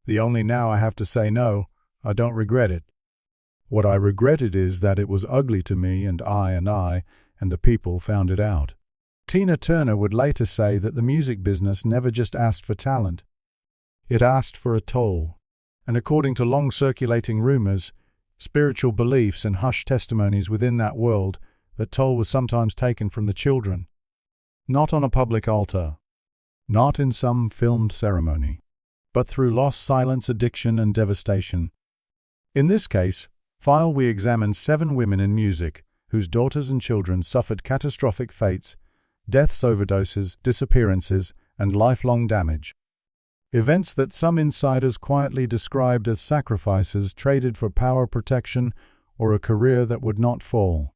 The only now I have to say no, I don't regret it. What I regretted is that it was ugly to me and the people found it out. Tina Turner would later say that the music business never just asked for talent. It asked for a toll. And according to long-circulating rumors, spiritual beliefs and hushed testimonies within that world, that toll was sometimes taken from the children. Not on a public altar. Not in some filmed ceremony. But through loss, silence, addiction, and devastation. In this case, we examine 7 women in music whose daughters and children suffered catastrophic fates, deaths, overdoses, disappearances, and lifelong damage. Events that some insiders quietly described as sacrifices traded for power, protection, or a career that would not fall.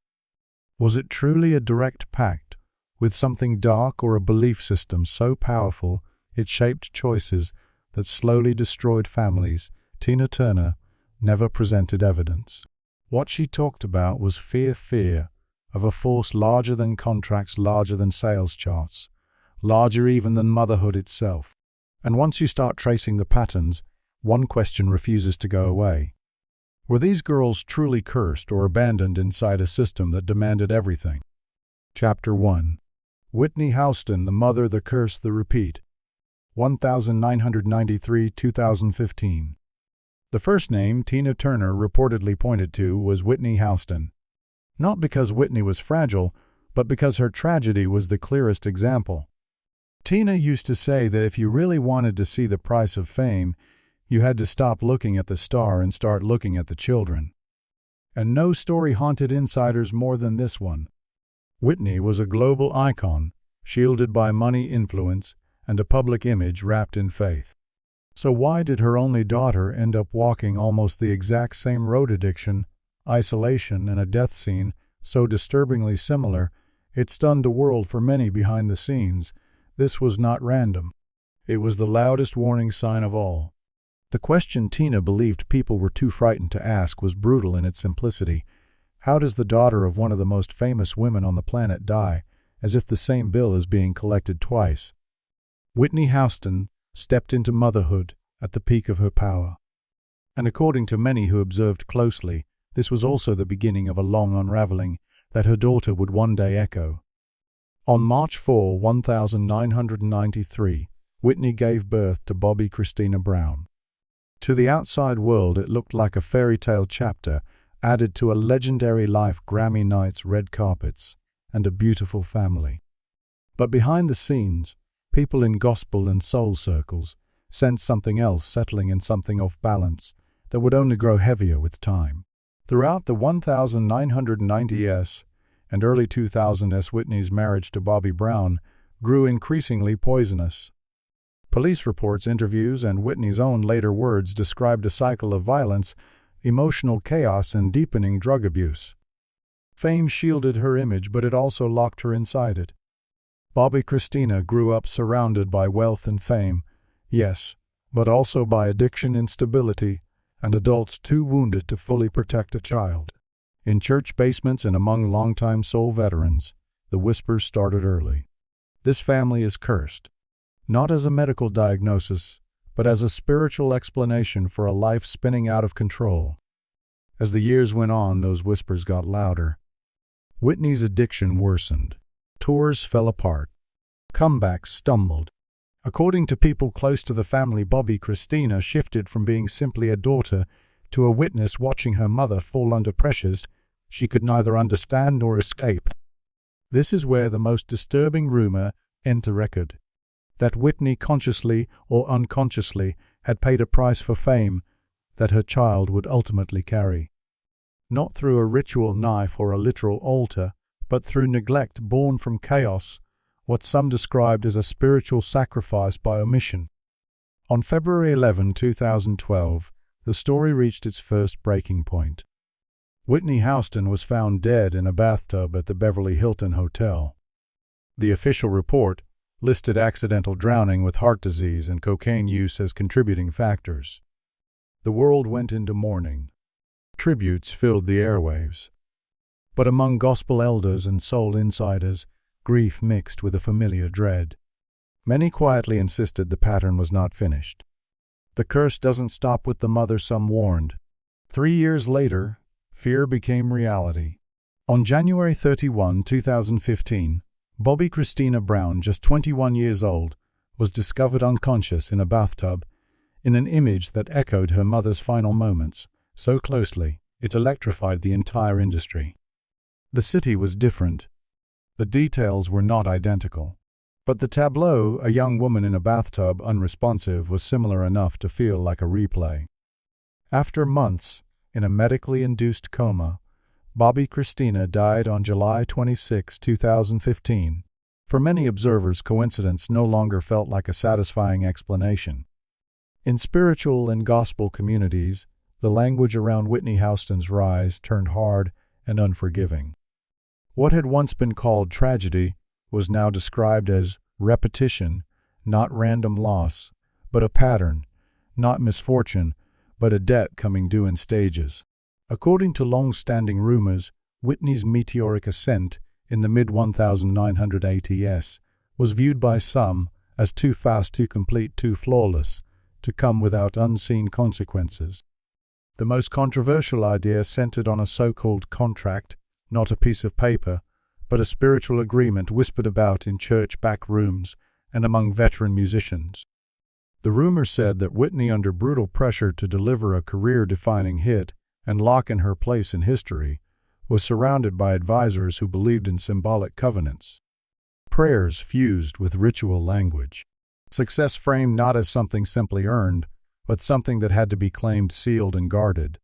Was it truly a direct pact with something dark, or a belief system so powerful it shaped choices that slowly destroyed families? Tina Turner never presented evidence. What she talked about was fear of a force larger than contracts, larger than sales charts, larger even than motherhood itself. And once you start tracing the patterns, one question refuses to go away. Were these girls truly cursed or abandoned inside a system that demanded everything? Chapter 1. Whitney Houston, the Mother, the Curse, the Repeat. 1993-2015. The first name Tina Turner reportedly pointed to was Whitney Houston. Not because Whitney was fragile, but because her tragedy was the clearest example. Tina used to say that if you really wanted to see the price of fame, you had to stop looking at the star and start looking at the children. And no story haunted insiders more than this one. Whitney was a global icon, shielded by money, influence, and a public image wrapped in faith. So why did her only daughter end up walking almost the exact same road? Addiction, isolation, and a death scene so disturbingly similar, it stunned the world. For many behind the scenes, this was not random. It was the loudest warning sign of all. The question Tina believed people were too frightened to ask was brutal in its simplicity. How does the daughter of one of the most famous women on the planet die, as if the same bill is being collected twice? Whitney Houston stepped into motherhood at the peak of her power. And according to many who observed closely, this was also the beginning of a long unraveling that her daughter would one day echo. On March 4, 1993, Whitney gave birth to Bobby Christina Brown. To the outside world it looked like a fairy tale chapter added to a legendary life: Grammy nights, red carpets, and a beautiful family. But behind the scenes, people in gospel and soul circles sensed something else settling in, something off balance that would only grow heavier with time. Throughout the 1990s and early 2000s, Whitney's marriage to Bobby Brown grew increasingly poisonous. Police reports, interviews, and Whitney's own later words described a cycle of violence, emotional chaos, and deepening drug abuse. Fame shielded her image, but it also locked her inside it. Bobby Christina grew up surrounded by wealth and fame, yes, but also by addiction, instability, and adults too wounded to fully protect a child. In church basements and among longtime soul veterans, the whispers started early. This family is cursed, not as a medical diagnosis, but as a spiritual explanation for a life spinning out of control. As the years went on, those whispers got louder. Whitney's addiction worsened. Tours fell apart. Comebacks stumbled. According to people close to the family, Bobby Christina shifted from being simply a daughter to a witness watching her mother fall under pressures she could neither understand nor escape. This is where the most disturbing rumor entered record: that Whitney consciously or unconsciously had paid a price for fame that her child would ultimately carry. Not through a ritual knife or a literal altar, but through neglect born from chaos, what some described as a spiritual sacrifice by omission. On February 11, 2012, the story reached its first breaking point. Whitney Houston was found dead in a bathtub at the Beverly Hilton Hotel. The official report listed accidental drowning with heart disease and cocaine use as contributing factors. The world went into mourning. Tributes filled the airwaves. But among gospel elders and soul insiders, grief mixed with a familiar dread. Many quietly insisted the pattern was not finished. The curse doesn't stop with the mother, some warned. 3 years later, fear became reality. On January 31, 2015, Bobby Christina Brown, just 21 years old, was discovered unconscious in a bathtub, in an image that echoed her mother's final moments, so closely it electrified the entire industry. The city was different. The details were not identical. But the tableau, a young woman in a bathtub unresponsive, was similar enough to feel like a replay. After months, in a medically induced coma, Bobby Christina died on July 26, 2015. For many observers, coincidence no longer felt like a satisfying explanation. In spiritual and gospel communities, the language around Whitney Houston's rise turned hard and unforgiving. What had once been called tragedy was now described as repetition, not random loss, but a pattern, not misfortune, but a debt coming due in stages. According to long-standing rumors, Whitney's meteoric ascent in the mid-1980s was viewed by some as too fast, too complete, too flawless, to come without unseen consequences. The most controversial idea centered on a so-called contract, not a piece of paper, but a spiritual agreement whispered about in church back rooms and among veteran musicians. The rumor said that Whitney, under brutal pressure to deliver a career-defining hit and lock in her place in history, was surrounded by advisors who believed in symbolic covenants. Prayers fused with ritual language. Success framed not as something simply earned, but something that had to be claimed, sealed, and guarded.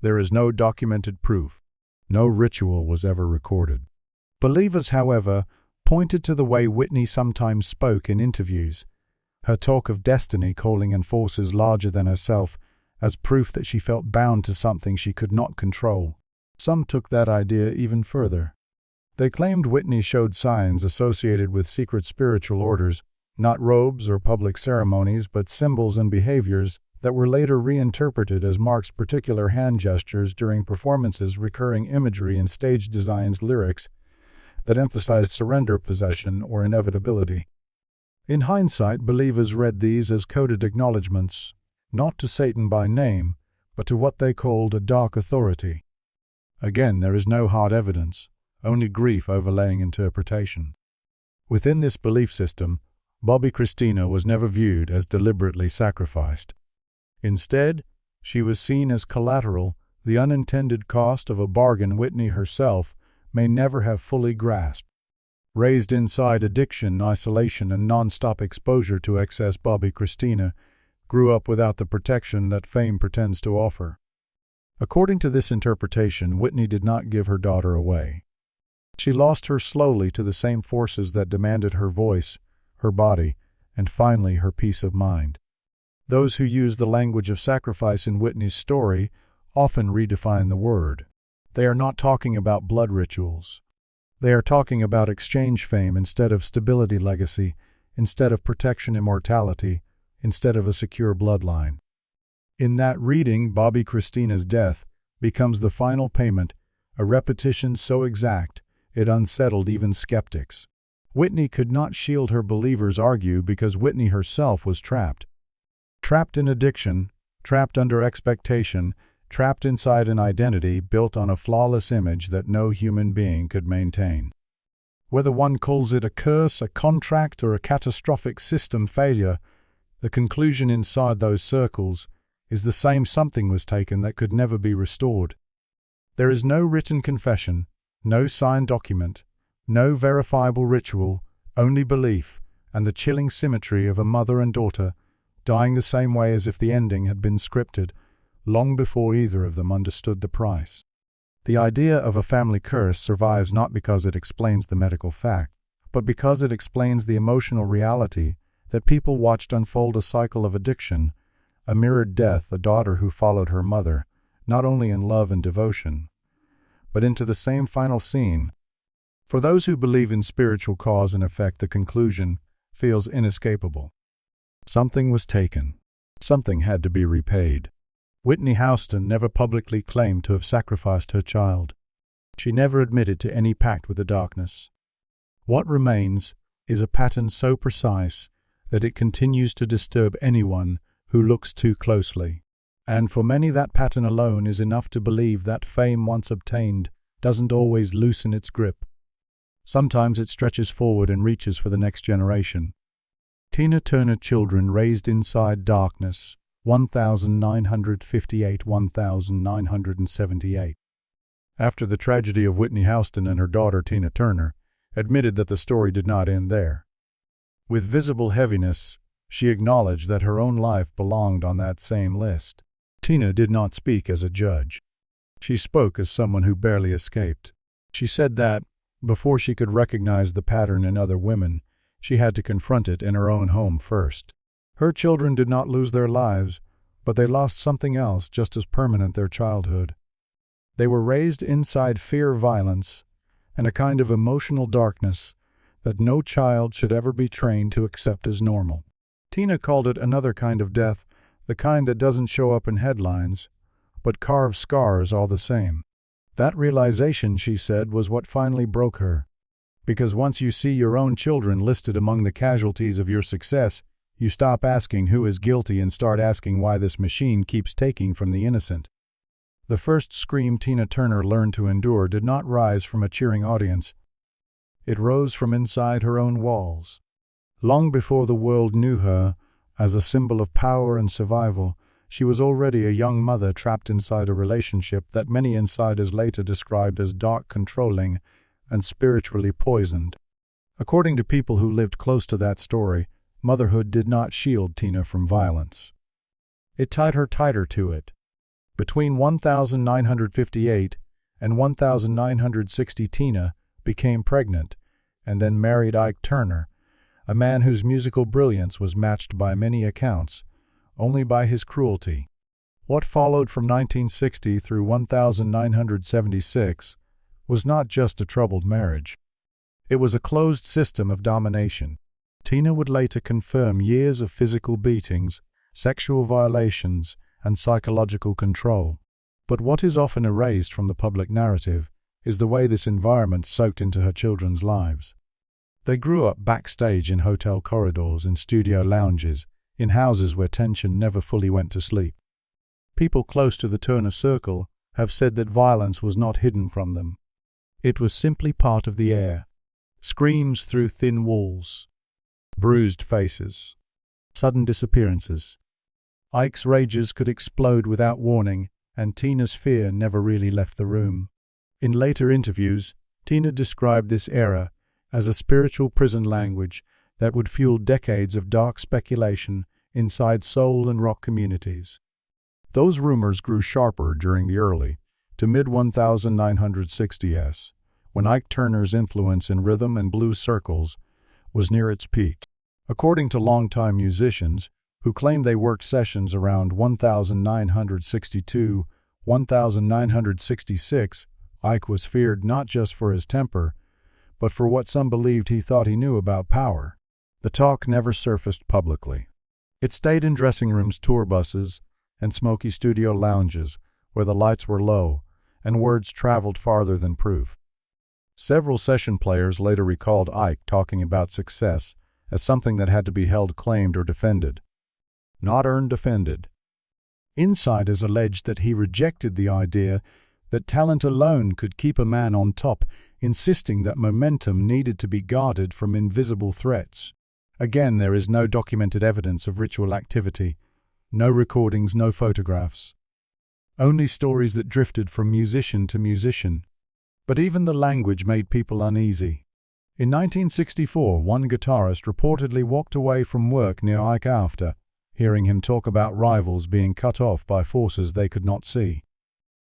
There is no documented proof. No ritual was ever recorded. Believers, however, pointed to the way Whitney sometimes spoke in interviews, her talk of destiny, calling in forces larger than herself, as proof that she felt bound to something she could not control. Some took that idea even further. They claimed Whitney showed signs associated with secret spiritual orders, not robes or public ceremonies, but symbols and behaviors that were later reinterpreted as marks, particular hand gestures during performances, recurring imagery in stage designs, lyrics that emphasized surrender, possession, or inevitability. In hindsight, believers read these as coded acknowledgments, not to Satan by name, but to what they called a dark authority. Again, there is no hard evidence, only grief overlaying interpretation. Within this belief system, Bobby Christina was never viewed as deliberately sacrificed. Instead, she was seen as collateral, the unintended cost of a bargain Whitney herself may never have fully grasped. Raised inside addiction, isolation, and non-stop exposure to excess, Bobby Christina grew up without the protection that fame pretends to offer. According to this interpretation, Whitney did not give her daughter away. She lost her slowly to the same forces that demanded her voice, her body, and finally her peace of mind. Those who use the language of sacrifice in Whitney's story often redefine the word. They are not talking about blood rituals. They are talking about exchange, fame instead of stability, legacy instead of protection, immortality instead of a secure bloodline. In that reading, Bobby Christina's death becomes the final payment, a repetition so exact it unsettled even skeptics. Whitney could not shield her, believers argue, because Whitney herself was trapped. Trapped in addiction, trapped under expectation, trapped inside an identity built on a flawless image that no human being could maintain. Whether one calls it a curse, a contract, or a catastrophic system failure, the conclusion inside those circles is the same: something was taken that could never be restored. There is no written confession, no signed document, no verifiable ritual, only belief and the chilling symmetry of a mother and daughter dying the same way, as if the ending had been scripted long before either of them understood the price. The idea of a family curse survives not because it explains the medical fact, but because it explains the emotional reality that people watched unfold: a cycle of addiction, a mirrored death, a daughter who followed her mother, not only in love and devotion, but into the same final scene. For those who believe in spiritual cause and effect, the conclusion feels inescapable. Something was taken. Something had to be repaid. Whitney Houston never publicly claimed to have sacrificed her child. She never admitted to any pact with the darkness. What remains is a pattern so precise that it continues to disturb anyone who looks too closely. And for many, that pattern alone is enough to believe that fame once obtained doesn't always loosen its grip. Sometimes it stretches forward and reaches for the next generation. Tina Turner Children Raised Inside Darkness, 1958–1978. After the tragedy of Whitney Houston and her daughter Tina Turner, admitted that the story did not end there. With visible heaviness, she acknowledged that her own life belonged on that same list. Tina did not speak as a judge. She spoke as someone who barely escaped. She said that, before she could recognize the pattern in other women, she had to confront it in her own home first. Her children did not lose their lives, but they lost something else just as permanent: their childhood. They were raised inside fear, violence, and a kind of emotional darkness that no child should ever be trained to accept as normal. Tina called it another kind of death, the kind that doesn't show up in headlines, but carves scars all the same. That realization, she said, was what finally broke her. Because once you see your own children listed among the casualties of your success, you stop asking who is guilty and start asking why this machine keeps taking from the innocent. The first scream Tina Turner learned to endure did not rise from a cheering audience. It rose from inside her own walls. Long before the world knew her as a symbol of power and survival, she was already a young mother trapped inside a relationship that many insiders later described as dark, controlling, and spiritually poisoned. According to people who lived close to that story, motherhood did not shield Tina from violence. It tied her tighter to it. Between 1958 and 1960, Tina became pregnant and then married Ike Turner, a man whose musical brilliance was matched by many accounts only by his cruelty. What followed from 1960 through 1976 was not just a troubled marriage. It was a closed system of domination. Tina would later confirm years of physical beatings, sexual violations, and psychological control. But what is often erased from the public narrative is the way this environment soaked into her children's lives. They grew up backstage, in hotel corridors, in studio lounges, in houses where tension never fully went to sleep. People close to the Turner circle have said that violence was not hidden from them. It was simply part of the air. Screams through thin walls, bruised faces, sudden disappearances. Ike's rages could explode without warning, and Tina's fear never really left the room. In later interviews, Tina described this era as a spiritual prison language that would fuel decades of dark speculation inside soul and rock communities. Those rumors grew sharper during the early to mid-1960s, when Ike Turner's influence in rhythm and blues circles was near its peak. According to longtime musicians, who claimed they worked sessions around 1962, 1966, Ike was feared not just for his temper, but for what some believed he thought he knew about power. The talk never surfaced publicly. It stayed in dressing rooms, tour buses, and smoky studio lounges where the lights were low and words traveled farther than proof. Several session players later recalled Ike talking about success as something that had to be held, claimed, or defended, not earned, defended. Insiders alleged that he rejected the idea that talent alone could keep a man on top, insisting that momentum needed to be guarded from invisible threats. Again, there is no documented evidence of ritual activity, no recordings, no photographs. Only stories that drifted from musician to musician. But even the language made people uneasy. In 1964, one guitarist reportedly walked away from work near Ike after hearing him talk about rivals being cut off by forces they could not see.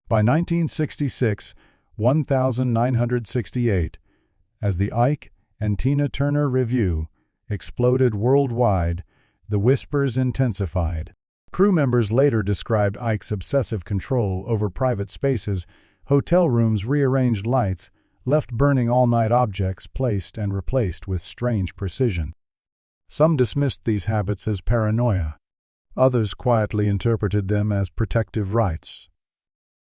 By 1966, 1968, as the Ike and Tina Turner Review exploded worldwide, the whispers intensified. Crew members later described Ike's obsessive control over private spaces, hotel rooms, rearranged lights, left burning all-night objects placed and replaced with strange precision. Some dismissed these habits as paranoia. Others quietly interpreted them as protective rites.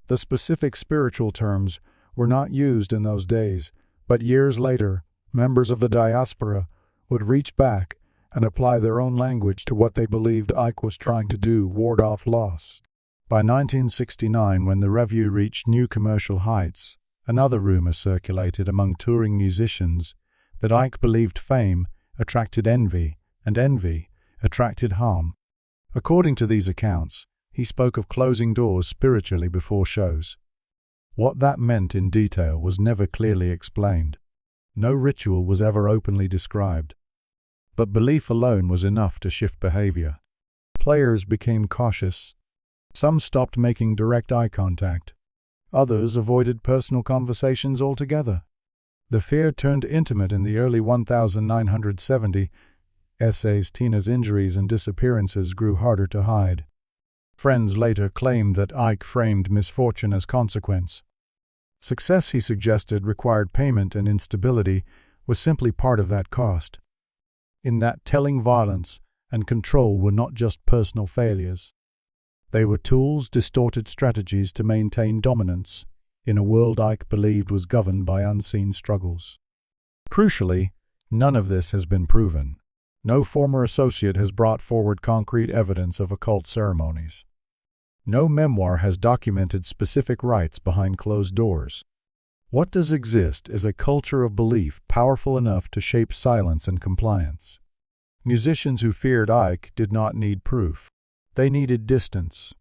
The specific spiritual terms were not used in those days, but years later, members of the diaspora would reach back and apply their own language to what they believed Ike was trying to do, ward off loss. By 1969, when the revue reached new commercial heights, another rumor circulated among touring musicians that Ike believed fame attracted envy, and envy attracted harm. According to these accounts, he spoke of closing doors spiritually before shows. What that meant in detail was never clearly explained. No ritual was ever openly described. But belief alone was enough to shift behavior. Players became cautious. Some stopped making direct eye contact. Others avoided personal conversations altogether. The fear turned intimate in the early 1970s. Tina's injuries and disappearances grew harder to hide. Friends later claimed that Ike framed misfortune as consequence. Success, he suggested, required payment, and instability was simply part of that cost. In that telling, violence and control were not just personal failures. They were tools, distorted strategies to maintain dominance in a world Ike believed was governed by unseen struggles. Crucially, none of this has been proven. No former associate has brought forward concrete evidence of occult ceremonies. No memoir has documented specific rites behind closed doors. What does exist is a culture of belief powerful enough to shape silence and compliance. Musicians who feared Ike did not need proof. They needed distance.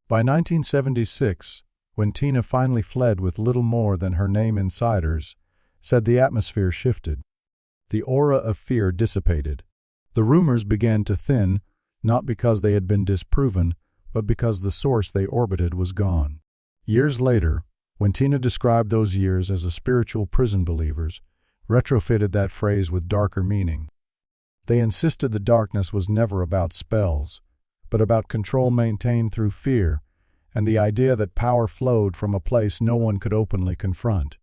By 1976, when Tina finally fled with little more than her name, insiders said the atmosphere shifted. The aura of fear dissipated. The rumors began to thin, not because they had been disproven, but because the source they orbited was gone. Years later, when Tina described those years as a spiritual prison, believers retrofitted that phrase with darker meaning. They insisted the darkness was never about spells, but about control maintained through fear, and the idea that power flowed from a place no one could openly confront.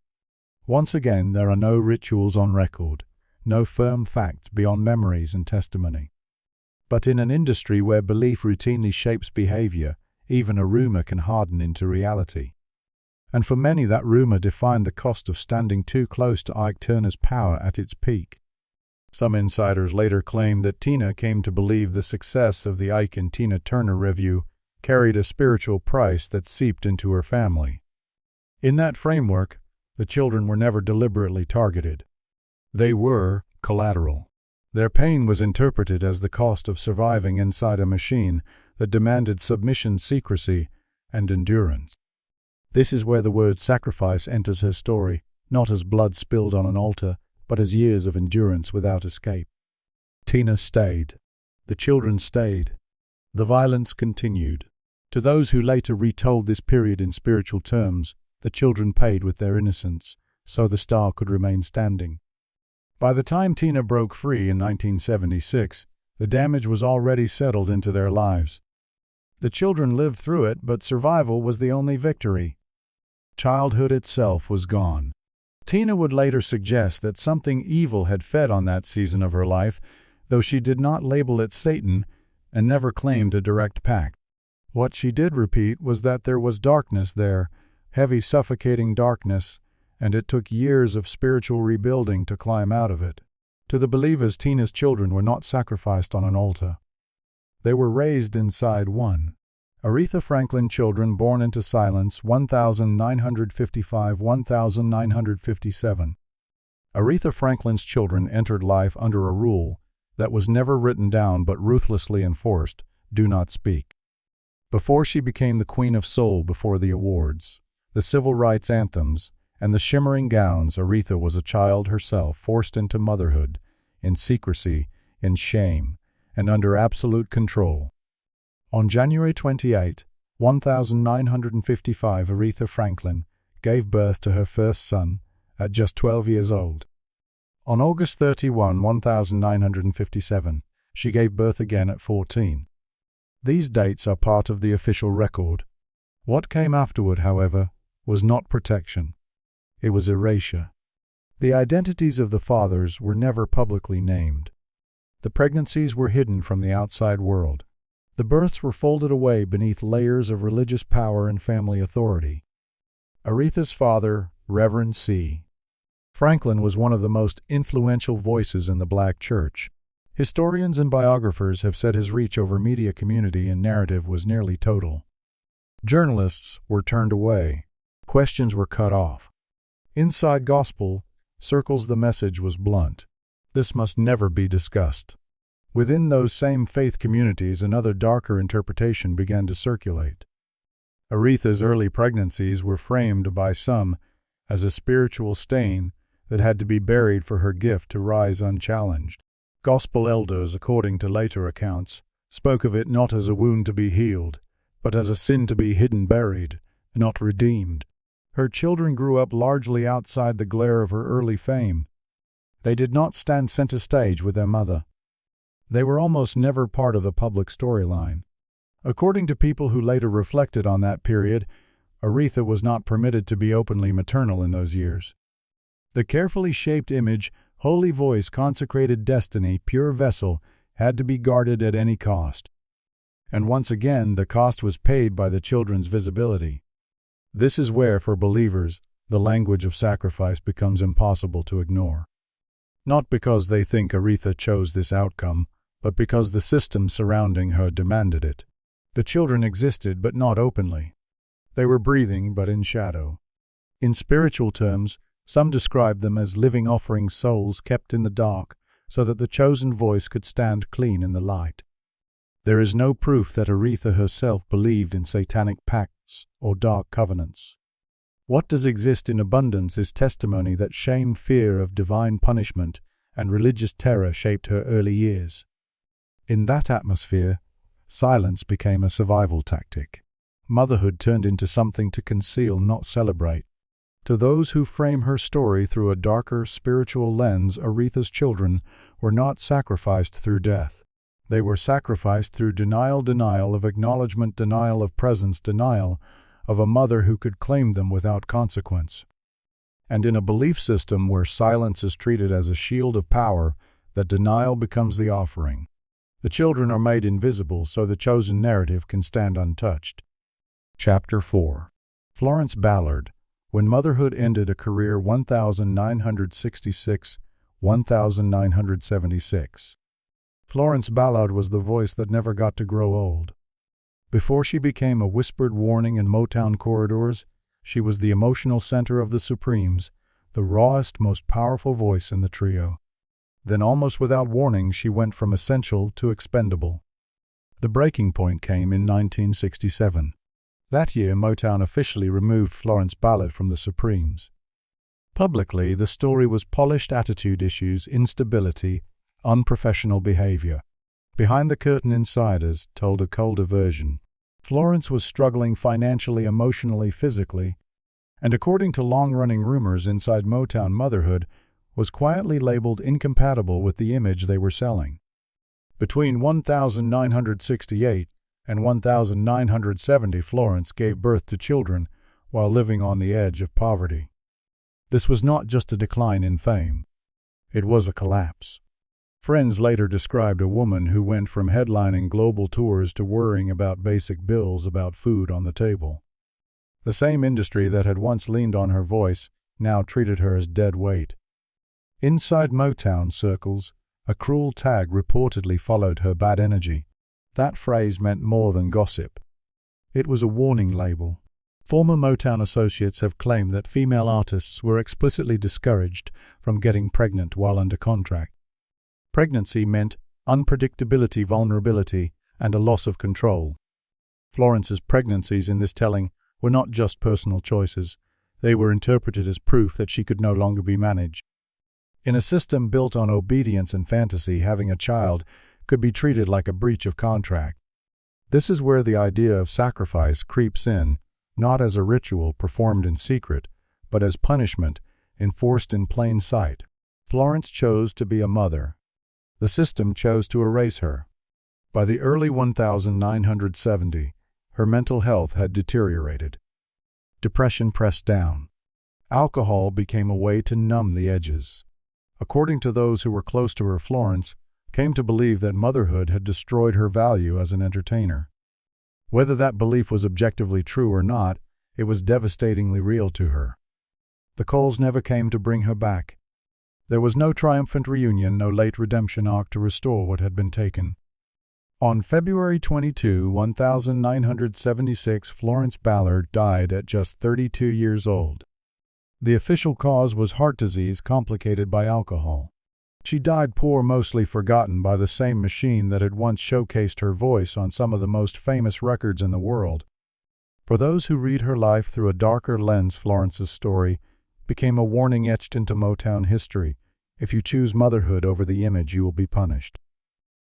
Once again, there are no rituals on record, no firm facts beyond memories and testimony. But in an industry where belief routinely shapes behavior, even a rumor can harden into reality. And for many, that rumor defined the cost of standing too close to Ike Turner's power at its peak. Some insiders later claimed that Tina came to believe the success of the Ike and Tina Turner revue carried a spiritual price that seeped into her family. In that framework, the children were never deliberately targeted. They were collateral. Their pain was interpreted as the cost of surviving inside a machine that demanded submission, secrecy, and endurance. This is where the word sacrifice enters her story, not as blood spilled on an altar, but as years of endurance without escape. Tina stayed. The children stayed. The violence continued. To those who later retold this period in spiritual terms, the children paid with their innocence, so the star could remain standing. By the time Tina broke free in 1976, the damage was already settled into their lives. The children lived through it, but survival was the only victory. Childhood itself was gone. Tina would later suggest that something evil had fed on that season of her life, though she did not label it Satan and never claimed a direct pact. What she did repeat was that there was darkness there, heavy, suffocating darkness, and it took years of spiritual rebuilding to climb out of it. To the believers, Tina's children were not sacrificed on an altar. They were raised inside one. Aretha Franklin children born into silence, 1955–1957. Aretha Franklin's children entered life under a rule that was never written down but ruthlessly enforced: do not speak. Before she became the Queen of Soul, before the awards, the civil rights anthems, and the shimmering gowns, Aretha was a child herself, forced into motherhood, in secrecy, in shame, and under absolute control. On January 28, 1955, Aretha Franklin gave birth to her first son at just 12 years old. On August 31, 1957, she gave birth again at 14. These dates are part of the official record. What came afterward, however, was not protection. It was erasure. The identities of the fathers were never publicly named. The pregnancies were hidden from the outside world. The births were folded away beneath layers of religious power and family authority. Aretha's father, Reverend C. Franklin, was one of the most influential voices in the black church. Historians and biographers have said his reach over media community and narrative was nearly total. Journalists were turned away. Questions were cut off. Inside gospel circles the message was blunt. This must never be discussed. Within those same faith communities, another darker interpretation began to circulate. Aretha's early pregnancies were framed by some as a spiritual stain that had to be buried for her gift to rise unchallenged. Gospel elders, according to later accounts, spoke of it not as a wound to be healed, but as a sin to be hidden, buried, not redeemed. Her children grew up largely outside the glare of her early fame. They did not stand center stage with their mother. They were almost never part of the public storyline. According to people who later reflected on that period, Aretha was not permitted to be openly maternal in those years. The carefully shaped image, holy voice, consecrated destiny, pure vessel, had to be guarded at any cost. And once again, the cost was paid by the children's visibility. This is where, for believers, the language of sacrifice becomes impossible to ignore. Not because they think Aretha chose this outcome, but because the system surrounding her demanded it. The children existed, but not openly. They were breathing, but in shadow. In spiritual terms, some describe them as living offering souls kept in the dark so that the chosen voice could stand clean in the light. There is no proof that Aretha herself believed in satanic pacts or dark covenants. What does exist in abundance is testimony that shame, fear of divine punishment, and religious terror shaped her early years. In that atmosphere, silence became a survival tactic. Motherhood turned into something to conceal, not celebrate. To those who frame her story through a darker spiritual lens, Aretha's children were not sacrificed through death. They were sacrificed through denial of acknowledgement, denial of presence, denial of a mother who could claim them without consequence. And in a belief system where silence is treated as a shield of power, that denial becomes the offering. The children are made invisible so the chosen narrative can stand untouched. Chapter 4. Florence Ballard. When motherhood ended, a career 1976. Florence Ballard was the voice that never got to grow old. Before she became a whispered warning in Motown corridors, she was the emotional center of the Supremes, the rawest, most powerful voice in the trio. Then, almost without warning, she went from essential to expendable. The breaking point came in 1967. That year, Motown officially removed Florence Ballard from the Supremes. Publicly, the story was polished attitude issues, instability, unprofessional behavior. Behind the curtain, insiders told a colder version. Florence was struggling financially, emotionally, physically, and according to long-running rumors inside Motown, motherhood was quietly labeled incompatible with the image they were selling. Between 1968 and 1970, Florence gave birth to children while living on the edge of poverty. This was not just a decline in fame. It was a collapse. Friends later described a woman who went from headlining global tours to worrying about basic bills, about food on the table. The same industry that had once leaned on her voice now treated her as dead weight. Inside Motown circles, a cruel tag reportedly followed her: bad energy. That phrase meant more than gossip. It was a warning label. Former Motown associates have claimed that female artists were explicitly discouraged from getting pregnant while under contract. Pregnancy meant unpredictability, vulnerability, and a loss of control. Florence's pregnancies in this telling were not just personal choices. They were interpreted as proof that she could no longer be managed. In a system built on obedience and fantasy, having a child could be treated like a breach of contract. This is where the idea of sacrifice creeps in, not as a ritual performed in secret, but as punishment enforced in plain sight. Florence chose to be a mother. The system chose to erase her. By the early 1970, her mental health had deteriorated. Depression pressed down. Alcohol became a way to numb the edges. According to those who were close to her, Florence came to believe that motherhood had destroyed her value as an entertainer. Whether that belief was objectively true or not, it was devastatingly real to her. The calls never came to bring her back. There was no triumphant reunion, no late redemption arc to restore what had been taken. On February 22, 1976, Florence Ballard died at just 32 years old. The official cause was heart disease complicated by alcohol. She died poor, mostly forgotten by the same machine that had once showcased her voice on some of the most famous records in the world. For those who read her life through a darker lens, Florence's story became a warning etched into Motown history. If you choose motherhood over the image, you will be punished.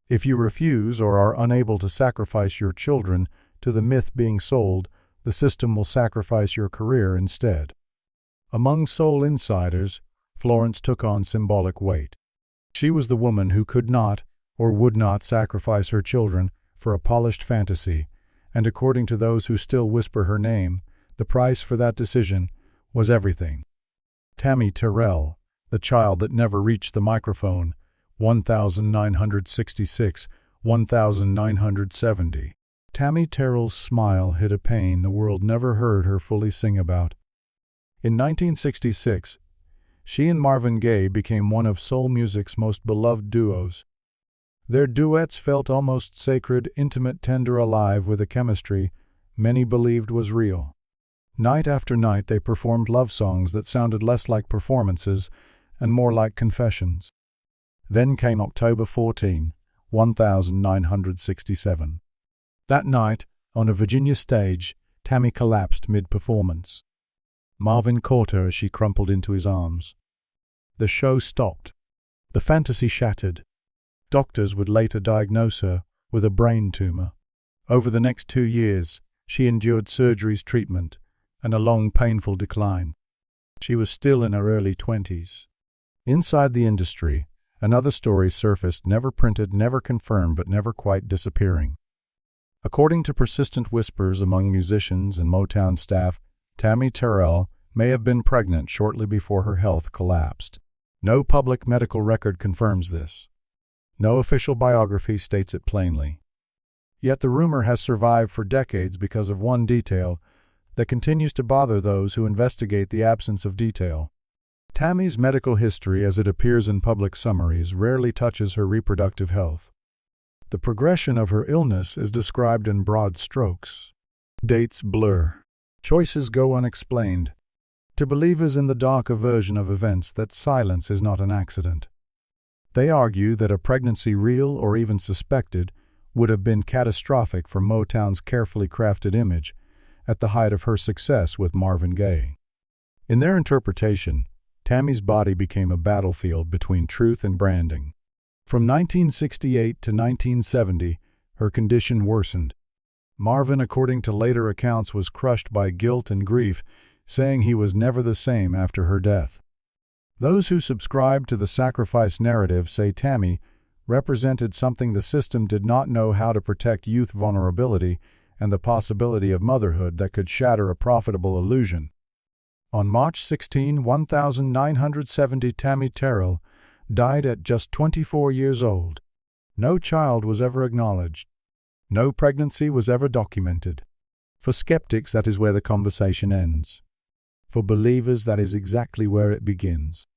If you refuse or are unable to sacrifice your children to the myth being sold, the system will sacrifice your career instead. Among soul insiders, Florence took on symbolic weight. She was the woman who could not or would not sacrifice her children for a polished fantasy, and according to those who still whisper her name, the price for that decision was everything. Tammy Terrell, the child that never reached the microphone, 1966, 1970. Tammy Terrell's smile hid a pain the world never heard her fully sing about. In 1966, she and Marvin Gaye became one of soul music's most beloved duos. Their duets felt almost sacred, intimate, tender, alive with a chemistry many believed was real. Night after night they performed love songs that sounded less like performances and more like confessions. Then came October 14, 1967. That night, on a Virginia stage, Tammy collapsed mid-performance. Marvin caught her as she crumpled into his arms. The show stopped. The fantasy shattered. Doctors would later diagnose her with a brain tumor. Over the next 2 years, she endured surgeries, treatment, and a long, painful decline. She was still in her early 20s. Inside the industry, another story surfaced, never printed, never confirmed, but never quite disappearing. According to persistent whispers among musicians and Motown staff, Tammy Terrell may have been pregnant shortly before her health collapsed. No public medical record confirms this. No official biography states it plainly. Yet the rumor has survived for decades because of one detail that continues to bother those who investigate the absence of detail. Tammy's medical history, as it appears in public summaries, rarely touches her reproductive health. The progression of her illness is described in broad strokes. Dates blur. Choices go unexplained. To believers in the darker version of events, that silence is not an accident. They argue that a pregnancy, real or even suspected, would have been catastrophic for Motown's carefully crafted image at the height of her success with Marvin Gaye. In their interpretation, Tammy's body became a battlefield between truth and branding. From 1968 to 1970, her condition worsened. Marvin, according to later accounts, was crushed by guilt and grief, saying he was never the same after her death. Those who subscribe to the sacrifice narrative say Tammy represented something the system did not know how to protect: youth, vulnerability, and the possibility of motherhood that could shatter a profitable illusion. On March 16, 1970, Tammy Terrell died at just 24 years old. No child was ever acknowledged. No pregnancy was ever documented. For skeptics, that is where the conversation ends. For believers, that is exactly where it begins.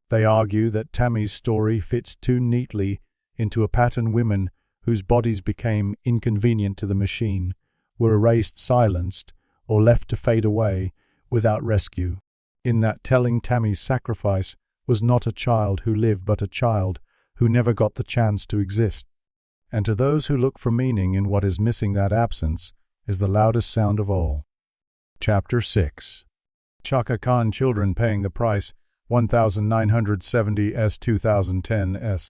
They argue that Tammy's story fits too neatly into a pattern. Women whose bodies became inconvenient to the machine were erased, silenced, or left to fade away without rescue. In that telling, Tammy's sacrifice was not a child who lived, but a child who never got the chance to exist. And to those who look for meaning in what is missing, that absence is the loudest sound of all. Chapter 6. Chaka Khan, Children Paying the Price, 1970s 2010s.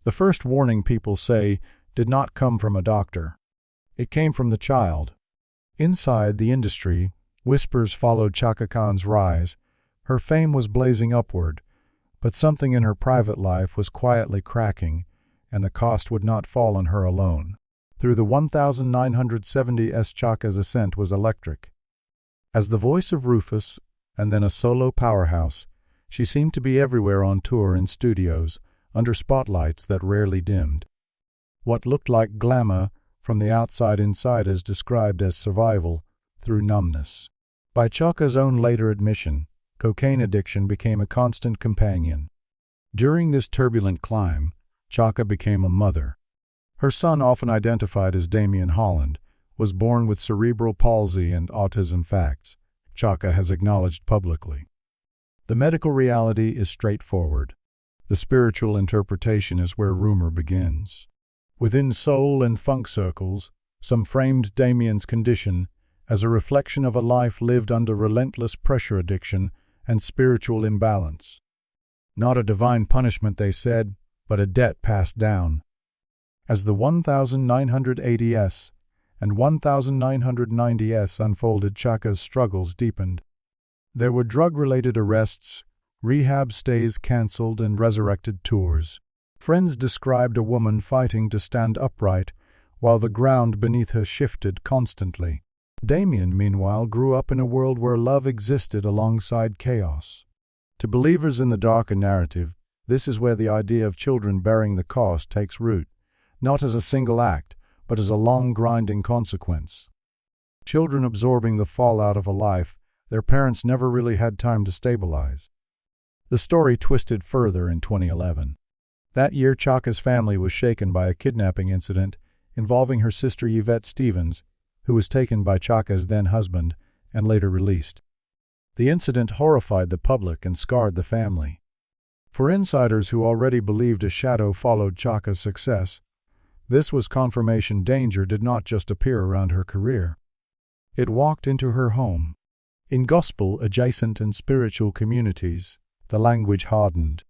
The first warning, people say, did not come from a doctor. It came from the child. Inside the industry, whispers followed Chaka Khan's rise. Her fame was blazing upward, but something in her private life was quietly cracking, and the cost would not fall on her alone. Through the 1970s, Chaka's ascent was electric. As the voice of Rufus, and then a solo powerhouse, she seemed to be everywhere, on tour, in studios, under spotlights that rarely dimmed. What looked like glamour from the outside, insiders described as survival through numbness. By Chaka's own later admission, cocaine addiction became a constant companion. During this turbulent climb, Chaka became a mother. Her son, often identified as Damien Holland, was born with cerebral palsy and autism facts Chaka has acknowledged publicly. The medical reality is straightforward. The spiritual interpretation is where rumor begins. Within soul and funk circles, some framed Damien's condition as a reflection of a life lived under relentless pressure addiction and spiritual imbalance. Not a divine punishment, they said, but a debt passed down. As the 1980s and 1990s unfolded, Chaka's struggles deepened. There were drug-related arrests, rehab stays cancelled, and resurrected tours. Friends described a woman fighting to stand upright while the ground beneath her shifted constantly. Damien, meanwhile, grew up in a world where love existed alongside chaos. To believers in the darker narrative, this is where the idea of children bearing the cost takes root, not as a single act, but as a long, grinding consequence. Children absorbing the fallout of a life their parents never really had time to stabilize. The story twisted further in 2011. That year, Chaka's family was shaken by a kidnapping incident involving her sister Yvette Stevens, who was taken by Chaka's then-husband and later released. The incident horrified the public and scarred the family. For insiders who already believed a shadow followed Chaka's success, this was confirmation danger did not just appear around her career. It walked into her home. In gospel-adjacent and spiritual communities, the language hardened.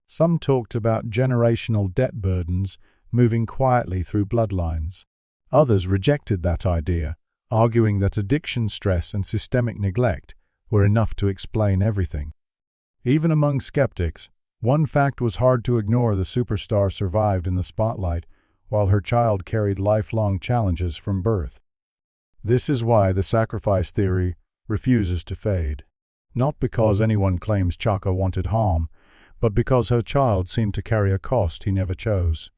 Some talked about generational debt burdens moving quietly through bloodlines. Others rejected that idea, arguing that addiction, stress, and systemic neglect were enough to explain everything. Even among skeptics, one fact was hard to ignore: the superstar survived in the spotlight while her child carried lifelong challenges from birth. This is why the sacrifice theory refuses to fade. Not because anyone claims Chaka wanted harm, but because her child seemed to carry a cost he never chose.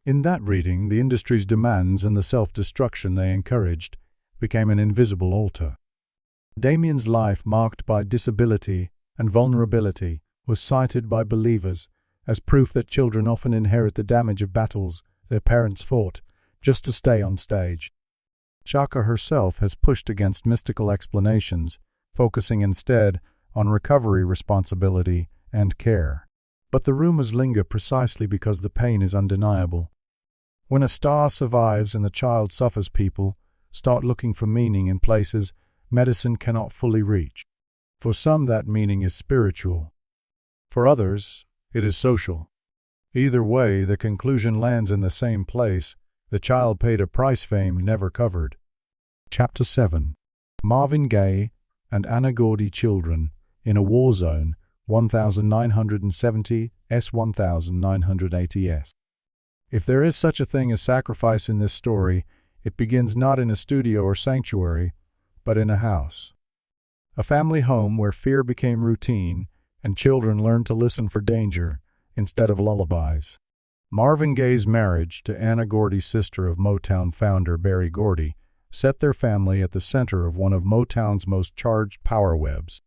In that reading, the industry's demands and the self-destruction they encouraged became an invisible altar. Damien's life, marked by disability and vulnerability, was cited by believers as proof that children often inherit the damage of battles their parents fought just to stay on stage. Chaka herself has pushed against mystical explanations, focusing instead on recovery, responsibility, and care. But the rumors linger precisely because the pain is undeniable. When a star survives and the child suffers, people start looking for meaning in places medicine cannot fully reach. For some, that meaning is spiritual. For others, it is social. Either way, the conclusion lands in the same place: the child paid a price fame never covered. Chapter 7. Marvin Gaye and Anna Gordy, Children in a War Zone, 1970 s. 1980 s. If there is such a thing as sacrifice in this story, it begins not in a studio or sanctuary, but in a house. A family home where fear became routine and children learned to listen for danger instead of lullabies. Marvin Gaye's marriage to Anna Gordy, sister of Motown founder Berry Gordy, set their family at the center of one of Motown's most charged power webs.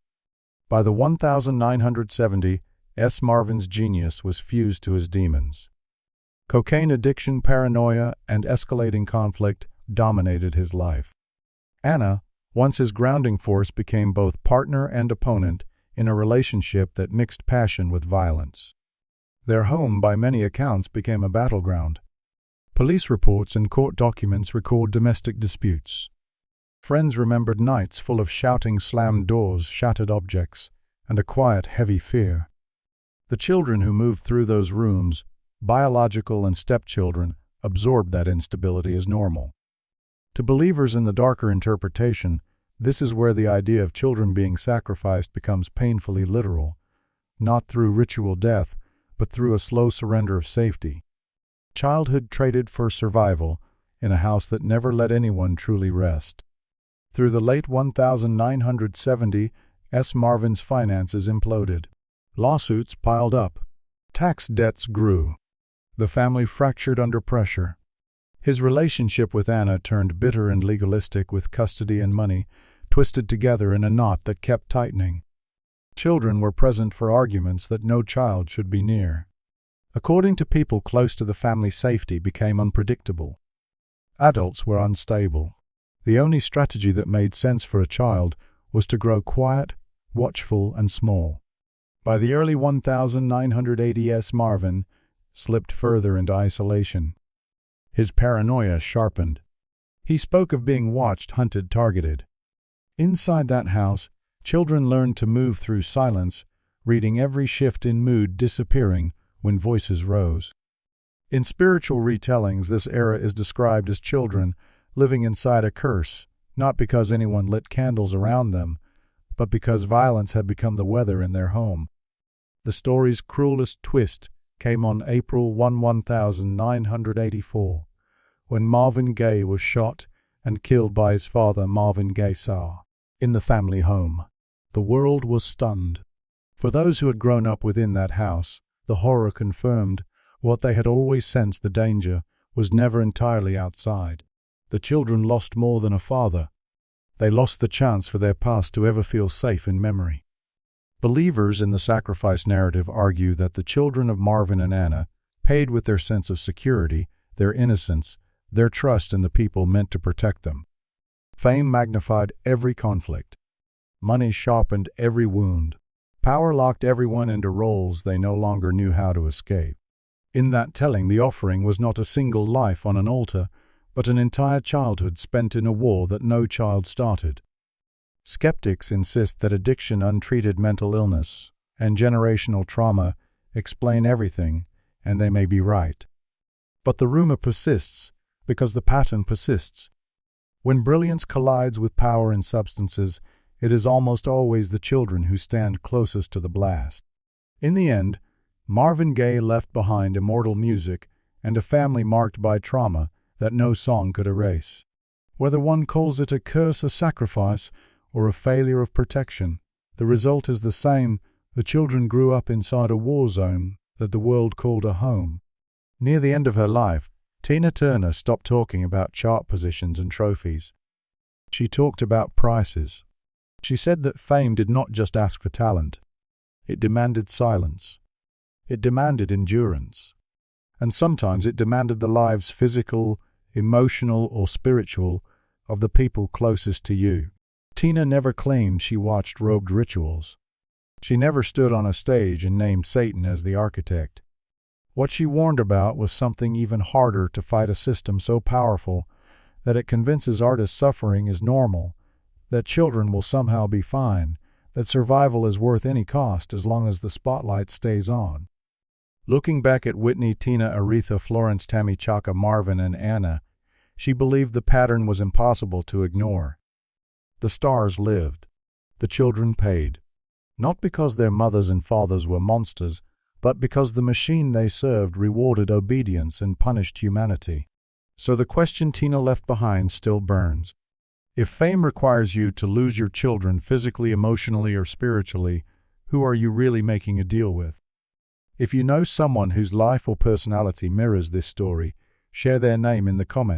By the 1970s, Marvin's genius was fused to his demons. Cocaine addiction, paranoia, and escalating conflict dominated his life. Anna, once his grounding force, became both partner and opponent in a relationship that mixed passion with violence. Their home, by many accounts, became a battleground. Police reports and court documents record domestic disputes. Friends remembered nights full of shouting, slammed doors, shattered objects, and a quiet, heavy fear. The children who moved through those rooms, biological and stepchildren, absorbed that instability as normal. To believers in the darker interpretation, this is where the idea of children being sacrificed becomes painfully literal, not through ritual death, but through a slow surrender of safety. Childhood traded for survival in a house that never let anyone truly rest. Through the late 1970s, Marvin's finances imploded. Lawsuits piled up. Tax debts grew. The family fractured under pressure. His relationship with Anna turned bitter and legalistic, with custody and money twisted together in a knot that kept tightening. Children were present for arguments that no child should be near. According to people close to the family, safety became unpredictable. Adults were unstable. The only strategy that made sense for a child was to grow quiet, watchful, and small. By the early 1980s, Marvin slipped further into isolation. His paranoia sharpened. He spoke of being watched, hunted, targeted. Inside that house, children learned to move through silence, reading every shift in mood, disappearing when voices rose. In spiritual retellings, this era is described as children living inside a curse, not because anyone lit candles around them, but because violence had become the weather in their home. The story's cruelest twist came on April 1, 1984, when Marvin Gaye was shot and killed by his father, Marvin Gaye Sr., in the family home. The world was stunned. For those who had grown up within that house, the horror confirmed what they had always sensed: the danger was never entirely outside. The children lost more than a father. They lost the chance for their past to ever feel safe in memory. Believers in the sacrifice narrative argue that the children of Marvin and Anna paid with their sense of security, their innocence, their trust in the people meant to protect them. Fame magnified every conflict. Money sharpened every wound. Power locked everyone into roles they no longer knew how to escape. In that telling, the offering was not a single life on an altar, but an entire childhood spent in a war that no child started. Skeptics insist that addiction, untreated mental illness, and generational trauma explain everything, and they may be right. But the rumor persists because the pattern persists. When brilliance collides with power and substances, it is almost always the children who stand closest to the blast. In the end, Marvin Gaye left behind immortal music and a family marked by trauma that no song could erase. Whether one calls it a curse, a sacrifice, or a failure of protection, the result is the same. The children grew up inside a war zone that the world called a home. Near the end of her life, Tina Turner stopped talking about chart positions and trophies. She talked about prices. She said that fame did not just ask for talent. It demanded silence. It demanded endurance. And sometimes it demanded the lives, physical, emotional, or spiritual, of the people closest to you. Tina never claimed she watched robed rituals. She never stood on a stage and named Satan as the architect. What she warned about was something even harder to fight: a system so powerful that it convinces artists suffering is normal, that children will somehow be fine, that survival is worth any cost as long as the spotlight stays on. Looking back at Whitney, Tina, Aretha, Florence, Tammy, Chaka, Marvin, and Anna, she believed the pattern was impossible to ignore. The stars lived. The children paid. Not because their mothers and fathers were monsters, but because the machine they served rewarded obedience and punished humanity. So the question Tina left behind still burns. If fame requires you to lose your children physically, emotionally, or spiritually, who are you really making a deal with? If you know someone whose life or personality mirrors this story, share their name in the comments.